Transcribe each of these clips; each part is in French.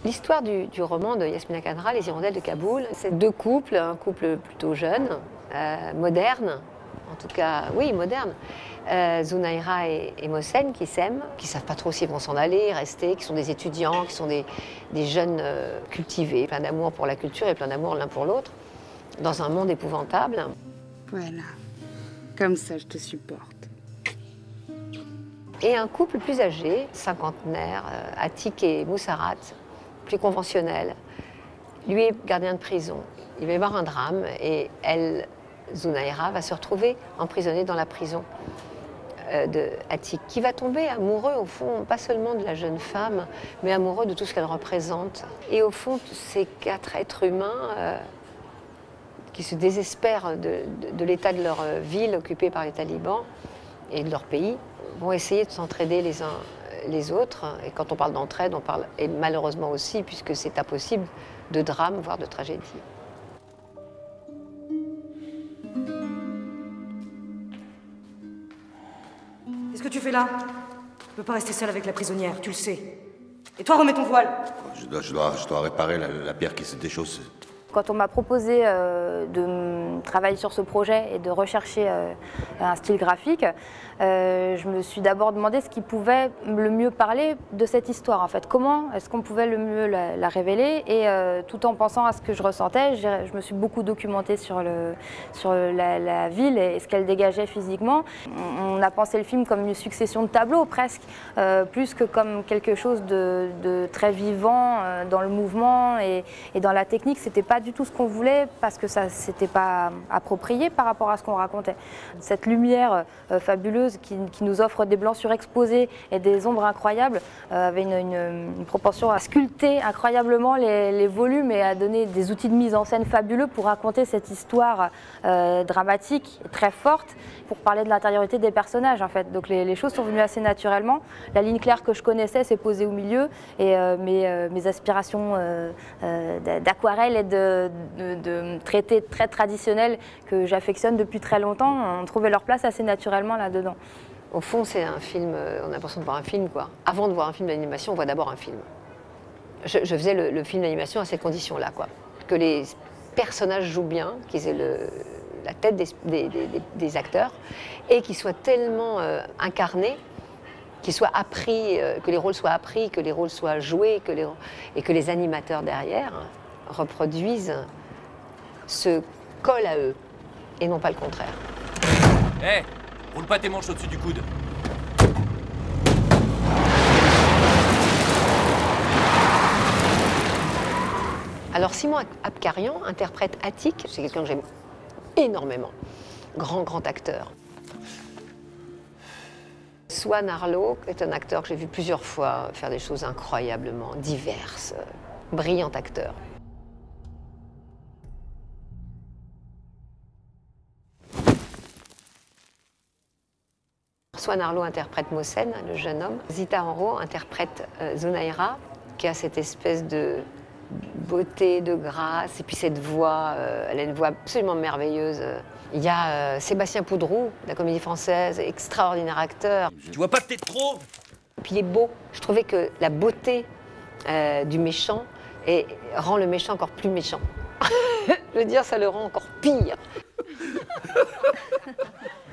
L'histoire du roman de Yasmina Khadra, Les Hirondelles de Kaboul, c'est deux couples, un couple plutôt jeune, moderne, en tout cas, oui, moderne, Zunaira et Mohsen qui s'aiment, qui ne savent pas trop s'ils vont s'en aller, rester, qui sont des étudiants, qui sont des jeunes cultivés, plein d'amour pour la culture et plein d'amour l'un pour l'autre, dans un monde épouvantable. Voilà, comme ça je te supporte. Et un couple plus âgé, cinquantenaire, Atik et Moussarat, plus conventionnel. Lui est gardien de prison. Il va y avoir un drame et elle, Zunaira, va se retrouver emprisonnée dans la prison de Atik, qui va tomber amoureux, au fond, pas seulement de la jeune femme, mais amoureux de tout ce qu'elle représente. Et au fond, ces quatre êtres humains qui se désespèrent de l'état de leur ville occupée par les talibans et de leur pays, vont essayer de s'entraider les uns les autres. Et quand on parle d'entraide, on parle, et malheureusement aussi, puisque c'est impossible, de drame, voire de tragédie. Qu'est-ce que tu fais là? Tu peux pas rester seule avec la prisonnière, tu le sais. Et toi, remets ton voile. Je dois réparer la pierre qui se déchausse. Quand on m'a proposé de travailler sur ce projet et de rechercher un style graphique, je me suis d'abord demandé ce qui pouvait le mieux parler de cette histoire. En fait, comment est-ce qu'on pouvait le mieux la révéler, et tout en pensant à ce que je ressentais, je me suis beaucoup documentée sur la ville et ce qu'elle dégageait physiquement. On a pensé le film comme une succession de tableaux presque, plus que comme quelque chose de très vivant dans le mouvement et dans la technique. C'était pas du tout ce qu'on voulait, parce que ça s'était pas approprié par rapport à ce qu'on racontait. Cette lumière fabuleuse qui nous offre des blancs surexposés et des ombres incroyables avait une proportion à sculpter incroyablement les volumes et à donner des outils de mise en scène fabuleux pour raconter cette histoire dramatique, très forte, pour parler de l'intériorité des personnages en fait. Donc les choses sont venues assez naturellement. La ligne claire que je connaissais s'est posée au milieu, et mes aspirations d'aquarelle et de traités très traditionnels que j'affectionne depuis très longtemps ont trouvé leur place assez naturellement là-dedans. Au fond, c'est un film, on a l'impression de voir un film, quoi. Avant de voir un film d'animation, on voit d'abord un film. Je faisais le film d'animation à ces conditions-là, quoi. Que les personnages jouent bien, qu'ils aient la tête des acteurs, et qu'ils soient tellement incarnés, qu'ils soient appris, que les rôles soient appris, que les rôles soient joués, et que les animateurs derrière reproduisent, se collent à eux, et non pas le contraire. Hé, roule pas tes manches au-dessus du coude. Alors Simon Abkarian interprète Atik, c'est quelqu'un que j'aime énormément, grand acteur. Swan Arlo est un acteur que j'ai vu plusieurs fois faire des choses incroyablement diverses, brillant acteur. Swan Arlo interprète Mohsen, le jeune homme. Zita Enro interprète Zunaira, qui a cette espèce de beauté, de grâce, et puis cette voix, elle a une voix absolument merveilleuse. Il y a Sébastien Poudroux, de la Comédie Française, extraordinaire acteur. Tu vois pas peut-être trop? Et puis il est beau. Je trouvais que la beauté du méchant rend le méchant encore plus méchant. Je veux dire, ça le rend encore pire.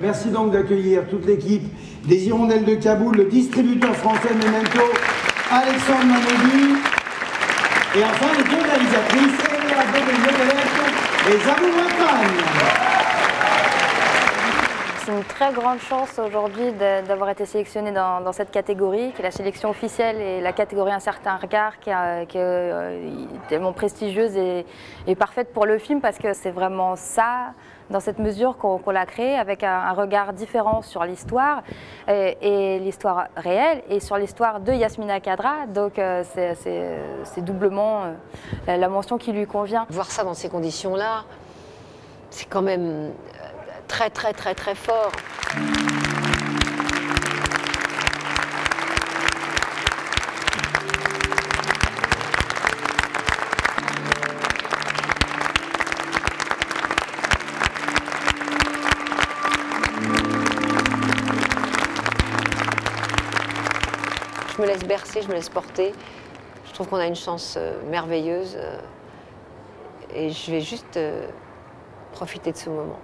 Merci donc d'accueillir toute l'équipe des Hirondelles de Kaboul, le distributeur français Memento, Alexandre Manodi, et enfin les deux réalisatrices, Eléa Bedel et Zabou Wapan. C'est une très grande chance aujourd'hui d'avoir été sélectionnée dans cette catégorie, qui est la sélection officielle, et la catégorie Un certain regard, qui est tellement prestigieuse et parfaite pour le film, parce que c'est vraiment ça, dans cette mesure qu'on l'a créé, avec un regard différent sur l'histoire, et l'histoire réelle, et sur l'histoire de Yasmina Khadra. Donc c'est doublement la mention qui lui convient. Voir ça dans ces conditions-là, c'est quand même très fort. Je me laisse bercer, je me laisse porter. Je trouve qu'on a une chance merveilleuse et je vais juste profiter de ce moment.